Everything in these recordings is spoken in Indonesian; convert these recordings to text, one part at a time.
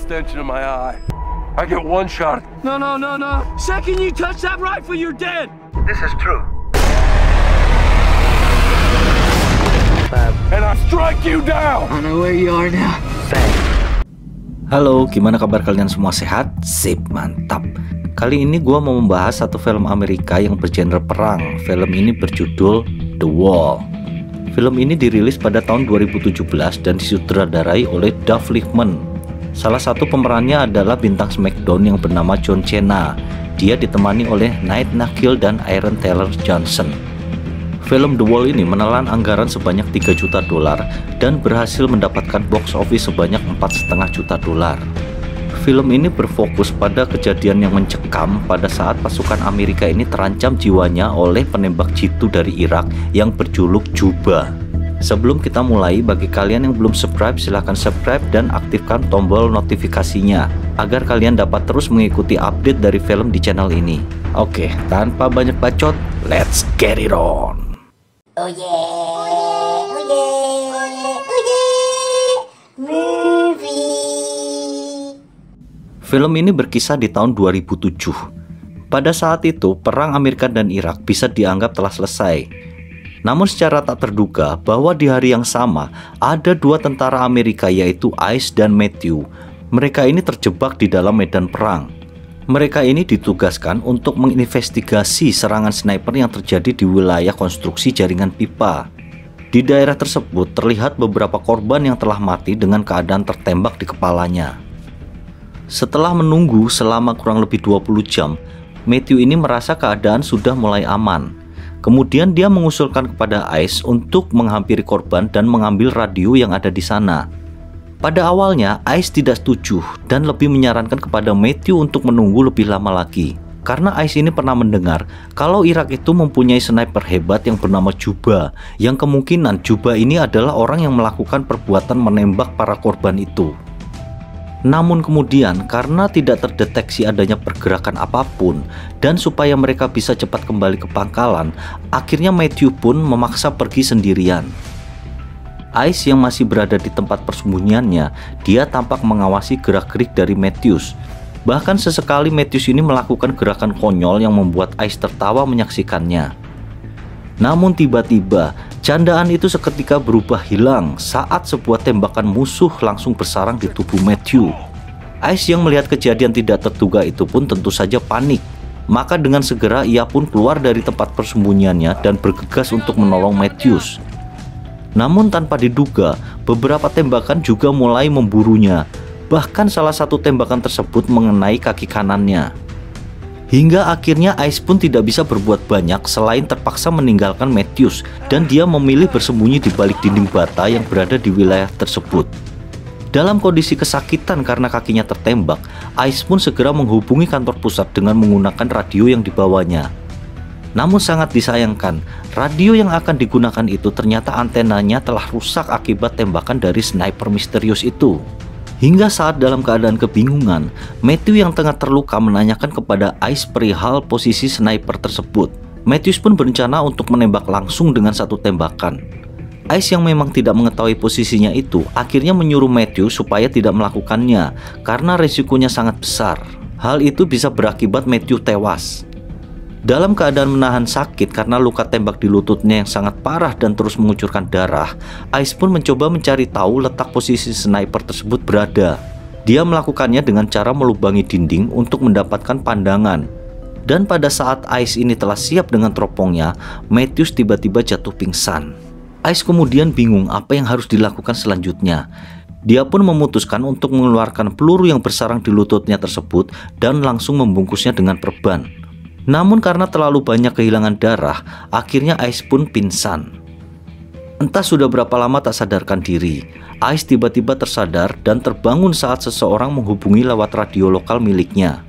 extension of my eye. I get one shot. No. Second you touch that rifle, you're dead. This is true. And I strike you down. I know where you are now. Halo, gimana kabar kalian semua, sehat? Sip, mantap. Kali ini gua mau membahas satu film Amerika yang bergenre perang. Film ini berjudul The Wall. Film ini dirilis pada tahun 2017 dan disutradarai oleh Dave Lichtman. Salah satu pemerannya adalah bintang SmackDown yang bernama John Cena. Dia ditemani oleh Nate Nagel dan Aaron Taylor Johnson. Film The Wall ini menelan anggaran sebanyak $3 juta dan berhasil mendapatkan box office sebanyak $4,5 juta. Film ini berfokus pada kejadian yang mencekam pada saat pasukan Amerika ini terancam jiwanya oleh penembak jitu dari Irak yang berjuluk Juba. Sebelum kita mulai, bagi kalian yang belum subscribe, silahkan subscribe dan aktifkan tombol notifikasinya agar kalian dapat terus mengikuti update dari film di channel ini. Oke, tanpa banyak bacot, let's get it on. Oh yeah, movie. Film ini berkisah di tahun 2007. Pada saat itu, perang Amerika dan Irak bisa dianggap telah selesai. Namun secara tak terduga bahwa di hari yang sama ada dua tentara Amerika yaitu Ice dan Matthew. Mereka ini terjebak di dalam medan perang. Mereka ini ditugaskan untuk menginvestigasi serangan sniper yang terjadi di wilayah konstruksi jaringan pipa. Di daerah tersebut terlihat beberapa korban yang telah mati dengan keadaan tertembak di kepalanya. Setelah menunggu selama kurang lebih 20 jam, Matthew ini merasa keadaan sudah mulai aman. Kemudian dia mengusulkan kepada Ice untuk menghampiri korban dan mengambil radio yang ada di sana. Pada awalnya Ice tidak setuju dan lebih menyarankan kepada Matthew untuk menunggu lebih lama lagi. Karena Ice ini pernah mendengar kalau Irak itu mempunyai sniper hebat yang bernama Juba, yang kemungkinan Juba ini adalah orang yang melakukan perbuatan menembak para korban itu. Namun kemudian karena tidak terdeteksi adanya pergerakan apapun dan supaya mereka bisa cepat kembali ke pangkalan, akhirnya Matthew pun memaksa pergi sendirian. Ice yang masih berada di tempat persembunyiannya, dia tampak mengawasi gerak-gerik dari Matthews. Bahkan sesekali Matthews ini melakukan gerakan konyol yang membuat Ice tertawa menyaksikannya. Namun tiba-tiba candaan itu seketika berubah hilang saat sebuah tembakan musuh langsung bersarang di tubuh Matthew. Ice yang melihat kejadian tidak terduga itu pun tentu saja panik. Maka dengan segera ia pun keluar dari tempat persembunyiannya dan bergegas untuk menolong Matthews. Namun tanpa diduga, beberapa tembakan juga mulai memburunya. Bahkan salah satu tembakan tersebut mengenai kaki kanannya. Hingga akhirnya Ice pun tidak bisa berbuat banyak selain terpaksa meninggalkan Matthews dan dia memilih bersembunyi di balik dinding bata yang berada di wilayah tersebut. Dalam kondisi kesakitan karena kakinya tertembak, Ice pun segera menghubungi kantor pusat dengan menggunakan radio yang dibawanya. Namun sangat disayangkan, radio yang akan digunakan itu ternyata antenanya telah rusak akibat tembakan dari sniper misterius itu. Hingga saat dalam keadaan kebingungan, Matthew yang tengah terluka menanyakan kepada Ice perihal posisi sniper tersebut. Matthews pun berencana untuk menembak langsung dengan satu tembakan. Ice yang memang tidak mengetahui posisinya itu akhirnya menyuruh Matthew supaya tidak melakukannya karena resikonya sangat besar. Hal itu bisa berakibat Matthew tewas. Dalam keadaan menahan sakit karena luka tembak di lututnya yang sangat parah dan terus mengucurkan darah, Ice pun mencoba mencari tahu letak posisi sniper tersebut berada. Dia melakukannya dengan cara melubangi dinding untuk mendapatkan pandangan. Dan pada saat Ice ini telah siap dengan teropongnya, Matthews tiba-tiba jatuh pingsan. Ice kemudian bingung apa yang harus dilakukan selanjutnya. Dia pun memutuskan untuk mengeluarkan peluru yang bersarang di lututnya tersebut dan langsung membungkusnya dengan perban. Namun karena terlalu banyak kehilangan darah, akhirnya Ice pun pingsan. Entah sudah berapa lama tak sadarkan diri, Ice tiba-tiba tersadar dan terbangun saat seseorang menghubungi lewat radio lokal miliknya.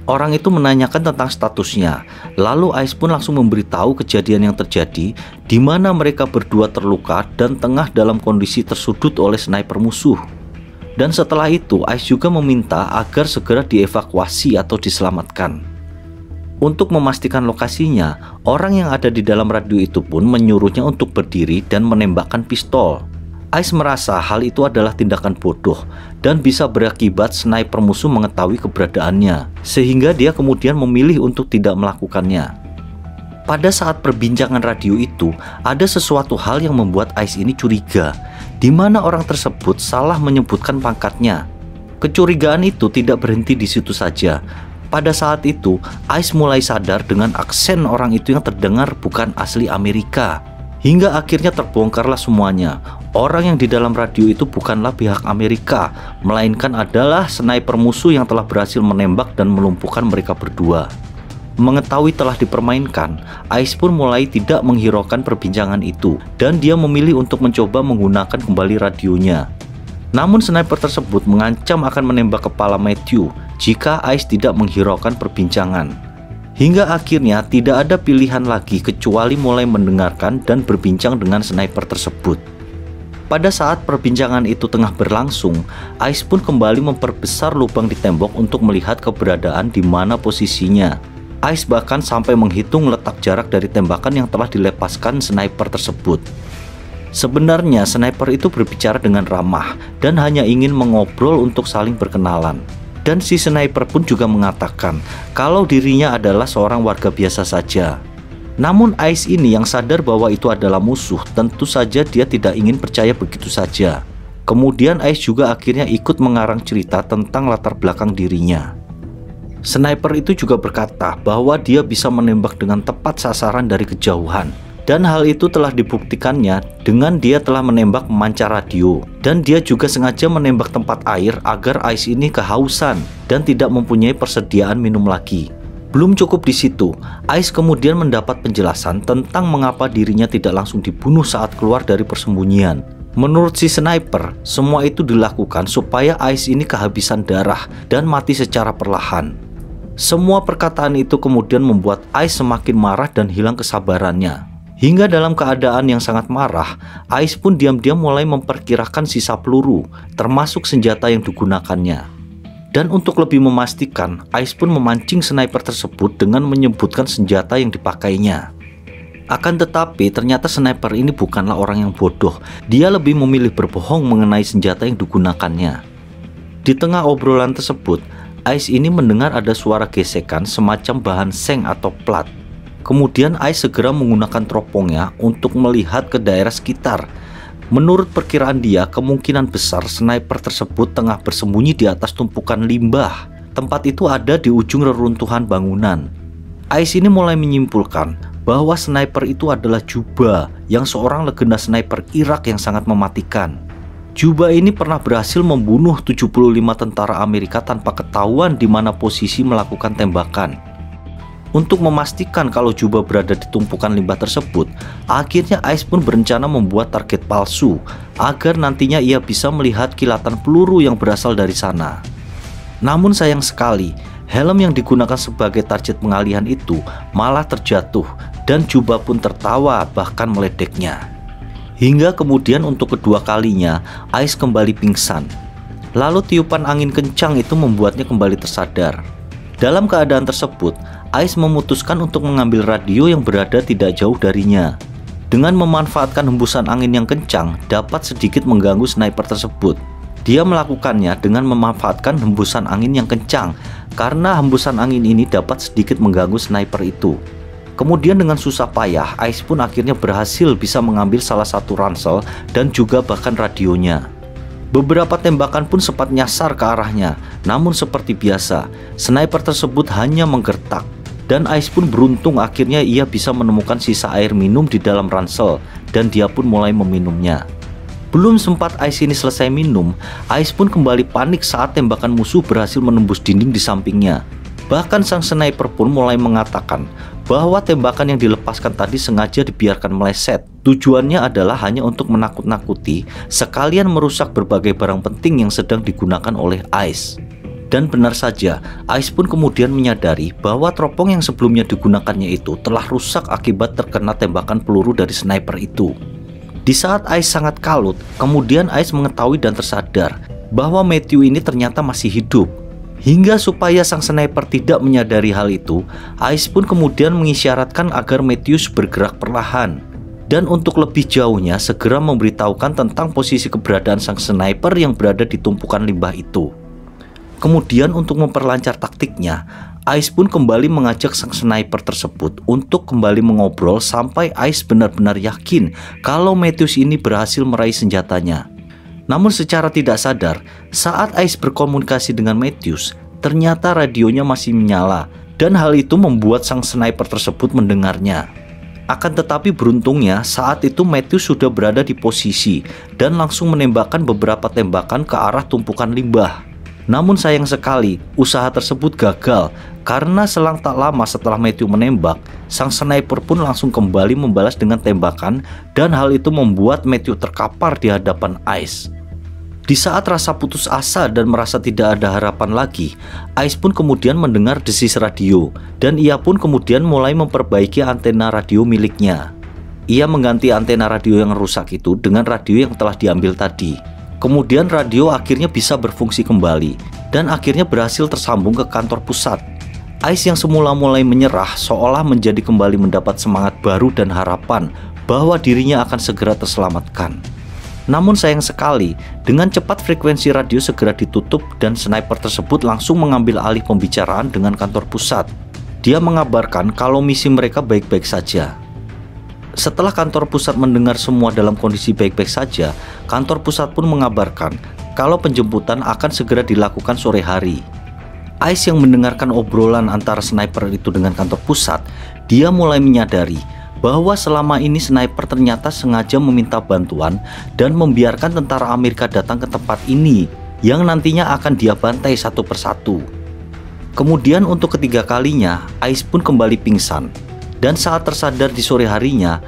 Orang itu menanyakan tentang statusnya, lalu Ice pun langsung memberitahu kejadian yang terjadi, di mana mereka berdua terluka dan tengah dalam kondisi tersudut oleh sniper musuh. Dan setelah itu Ice juga meminta agar segera dievakuasi atau diselamatkan. Untuk memastikan lokasinya, orang yang ada di dalam radio itu pun menyuruhnya untuk berdiri dan menembakkan pistol. Ice merasa hal itu adalah tindakan bodoh dan bisa berakibat sniper musuh mengetahui keberadaannya, sehingga dia kemudian memilih untuk tidak melakukannya. Pada saat perbincangan radio itu, ada sesuatu hal yang membuat Ice ini curiga, di mana orang tersebut salah menyebutkan pangkatnya. Kecurigaan itu tidak berhenti di situ saja. Pada saat itu, Ice mulai sadar dengan aksen orang itu yang terdengar bukan asli Amerika. Hingga akhirnya terbongkarlah semuanya. Orang yang di dalam radio itu bukanlah pihak Amerika, melainkan adalah sniper musuh yang telah berhasil menembak dan melumpuhkan mereka berdua. Mengetahui telah dipermainkan, Ice pun mulai tidak menghiraukan perbincangan itu, dan dia memilih untuk mencoba menggunakan kembali radionya. Namun sniper tersebut mengancam akan menembak kepala Matthew jika Ice tidak menghiraukan perbincangan. Hingga akhirnya tidak ada pilihan lagi kecuali mulai mendengarkan dan berbincang dengan sniper tersebut. Pada saat perbincangan itu tengah berlangsung, Ice pun kembali memperbesar lubang di tembok untuk melihat keberadaan di mana posisinya. Ice bahkan sampai menghitung letak jarak dari tembakan yang telah dilepaskan sniper tersebut. Sebenarnya sniper itu berbicara dengan ramah dan hanya ingin mengobrol untuk saling berkenalan. Dan si sniper pun juga mengatakan kalau dirinya adalah seorang warga biasa saja. Namun Ice ini yang sadar bahwa itu adalah musuh, tentu saja dia tidak ingin percaya begitu saja. Kemudian Ice juga akhirnya ikut mengarang cerita tentang latar belakang dirinya. Sniper itu juga berkata bahwa dia bisa menembak dengan tepat sasaran dari kejauhan. Dan hal itu telah dibuktikannya dengan dia telah menembak pemancar radio. Dan dia juga sengaja menembak tempat air agar Ice ini kehausan dan tidak mempunyai persediaan minum lagi. Belum cukup di situ, Ice kemudian mendapat penjelasan tentang mengapa dirinya tidak langsung dibunuh saat keluar dari persembunyian. Menurut si sniper, semua itu dilakukan supaya Ice ini kehabisan darah dan mati secara perlahan. Semua perkataan itu kemudian membuat Ice semakin marah dan hilang kesabarannya. Hingga dalam keadaan yang sangat marah, Ice pun diam-diam mulai memperkirakan sisa peluru, termasuk senjata yang digunakannya. Dan untuk lebih memastikan, Ice pun memancing sniper tersebut dengan menyebutkan senjata yang dipakainya. Akan tetapi, ternyata sniper ini bukanlah orang yang bodoh. Dia lebih memilih berbohong mengenai senjata yang digunakannya. Di tengah obrolan tersebut, Ice ini mendengar ada suara gesekan semacam bahan seng atau plat. Kemudian Ice segera menggunakan teropongnya untuk melihat ke daerah sekitar. Menurut perkiraan dia, kemungkinan besar sniper tersebut tengah bersembunyi di atas tumpukan limbah. Tempat itu ada di ujung reruntuhan bangunan. Ice ini mulai menyimpulkan bahwa sniper itu adalah Juba, yang seorang legenda sniper Irak yang sangat mematikan. Juba ini pernah berhasil membunuh 75 tentara Amerika tanpa ketahuan di mana posisi melakukan tembakan. Untuk memastikan kalau Juba berada di tumpukan limbah tersebut, akhirnya Ice pun berencana membuat target palsu agar nantinya ia bisa melihat kilatan peluru yang berasal dari sana. Namun sayang sekali, helm yang digunakan sebagai target pengalihan itu malah terjatuh dan Juba pun tertawa bahkan meledeknya. Hingga kemudian untuk kedua kalinya Ice kembali pingsan. Lalu tiupan angin kencang itu membuatnya kembali tersadar. Dalam keadaan tersebut, Ice memutuskan untuk mengambil radio yang berada tidak jauh darinya. Dengan memanfaatkan hembusan angin yang kencang dapat sedikit mengganggu sniper tersebut. Dia melakukannya dengan memanfaatkan hembusan angin yang kencang, karena hembusan angin ini dapat sedikit mengganggu sniper itu. Kemudian dengan susah payah, Ice pun akhirnya berhasil bisa mengambil salah satu ransel dan juga bahkan radionya. Beberapa tembakan pun sempat nyasar ke arahnya, namun seperti biasa, sniper tersebut hanya menggertak. Dan Ice pun beruntung akhirnya ia bisa menemukan sisa air minum di dalam ransel, dan dia pun mulai meminumnya. Belum sempat Ice ini selesai minum, Ice pun kembali panik saat tembakan musuh berhasil menembus dinding di sampingnya. Bahkan sang sniper pun mulai mengatakan bahwa tembakan yang dilepaskan tadi sengaja dibiarkan meleset. Tujuannya adalah hanya untuk menakut-nakuti, sekalian merusak berbagai barang penting yang sedang digunakan oleh Ice. Dan benar saja, Ice pun kemudian menyadari bahwa teropong yang sebelumnya digunakannya itu telah rusak akibat terkena tembakan peluru dari sniper itu. Di saat Ice sangat kalut, kemudian Ice mengetahui dan tersadar bahwa Matthew ini ternyata masih hidup. Hingga supaya sang sniper tidak menyadari hal itu, Ice pun kemudian mengisyaratkan agar Matthew bergerak perlahan. Dan untuk lebih jauhnya, segera memberitahukan tentang posisi keberadaan sang sniper yang berada di tumpukan limbah itu. Kemudian untuk memperlancar taktiknya, Ice pun kembali mengajak sang sniper tersebut untuk kembali mengobrol sampai Ice benar-benar yakin kalau Matthews ini berhasil meraih senjatanya. Namun secara tidak sadar, saat Ice berkomunikasi dengan Matthews, ternyata radionya masih menyala dan hal itu membuat sang sniper tersebut mendengarnya. Akan tetapi beruntungnya saat itu Matthews sudah berada di posisi dan langsung menembakkan beberapa tembakan ke arah tumpukan limbah. Namun sayang sekali usaha tersebut gagal karena selang tak lama setelah Matthews menembak, sang sniper pun langsung kembali membalas dengan tembakan dan hal itu membuat Matthews terkapar di hadapan Ice. Di saat rasa putus asa dan merasa tidak ada harapan lagi, Ice pun kemudian mendengar desis radio dan ia pun kemudian mulai memperbaiki antena radio miliknya. Ia mengganti antena radio yang rusak itu dengan radio yang telah diambil tadi. Kemudian radio akhirnya bisa berfungsi kembali dan akhirnya berhasil tersambung ke kantor pusat. Ice yang semula mulai menyerah seolah menjadi kembali mendapat semangat baru dan harapan bahwa dirinya akan segera terselamatkan. Namun sayang sekali, dengan cepat frekuensi radio segera ditutup dan sniper tersebut langsung mengambil alih pembicaraan dengan kantor pusat. Dia mengabarkan kalau misi mereka baik-baik saja. Setelah kantor pusat mendengar semua dalam kondisi baik-baik saja, kantor pusat pun mengabarkan kalau penjemputan akan segera dilakukan sore hari. Ice yang mendengarkan obrolan antara sniper itu dengan kantor pusat, dia mulai menyadari bahwa selama ini sniper ternyata sengaja meminta bantuan dan membiarkan tentara Amerika datang ke tempat ini yang nantinya akan dia bantai satu persatu. Kemudian untuk ketiga kalinya, Ice pun kembali pingsan. Dan saat tersadar di sore harinya,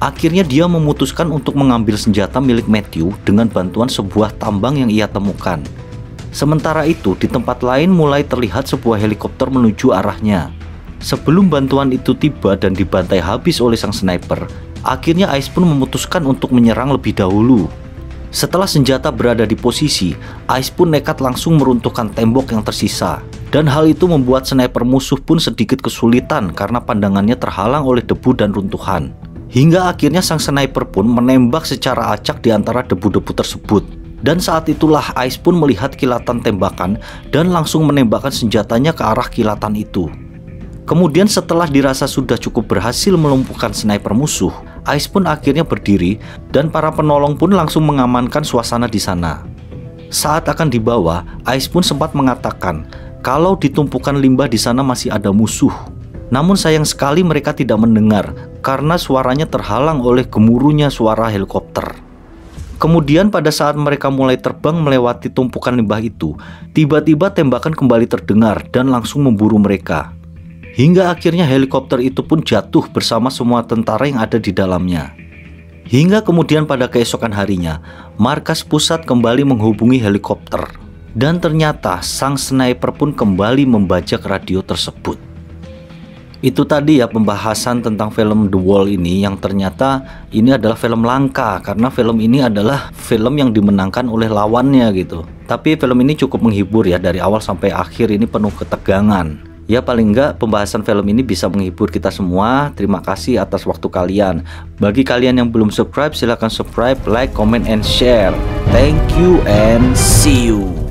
akhirnya dia memutuskan untuk mengambil senjata milik Matthew dengan bantuan sebuah tambang yang ia temukan. Sementara itu, di tempat lain mulai terlihat sebuah helikopter menuju arahnya. Sebelum bantuan itu tiba dan dibantai habis oleh sang sniper, akhirnya Ice pun memutuskan untuk menyerang lebih dahulu. Setelah senjata berada di posisi, Ice pun nekat langsung meruntuhkan tembok yang tersisa. Dan hal itu membuat sniper musuh pun sedikit kesulitan karena pandangannya terhalang oleh debu dan runtuhan. Hingga akhirnya sang sniper pun menembak secara acak di antara debu-debu tersebut. Dan saat itulah Ice pun melihat kilatan tembakan dan langsung menembakkan senjatanya ke arah kilatan itu. Kemudian setelah dirasa sudah cukup berhasil melumpuhkan sniper musuh, Ice pun akhirnya berdiri dan para penolong pun langsung mengamankan suasana di sana. Saat akan dibawa, Ice pun sempat mengatakan kalau di tumpukan limbah di sana masih ada musuh. Namun sayang sekali mereka tidak mendengar karena suaranya terhalang oleh gemuruhnya suara helikopter. Kemudian pada saat mereka mulai terbang melewati tumpukan limbah itu, tiba-tiba tembakan kembali terdengar dan langsung memburu mereka. Hingga akhirnya helikopter itu pun jatuh bersama semua tentara yang ada di dalamnya. Hingga kemudian pada keesokan harinya, markas pusat kembali menghubungi helikopter. Dan ternyata sang sniper pun kembali membajak radio tersebut. Itu tadi ya pembahasan tentang film The Wall ini, yang ternyata ini adalah film langka karena film ini adalah film yang dimenangkan oleh lawannya gitu. Tapi film ini cukup menghibur ya, dari awal sampai akhir ini penuh ketegangan. Ya paling enggak pembahasan film ini bisa menghibur kita semua. Terima kasih atas waktu kalian. Bagi kalian yang belum subscribe, silahkan subscribe, like, comment, and share. Thank you and see you.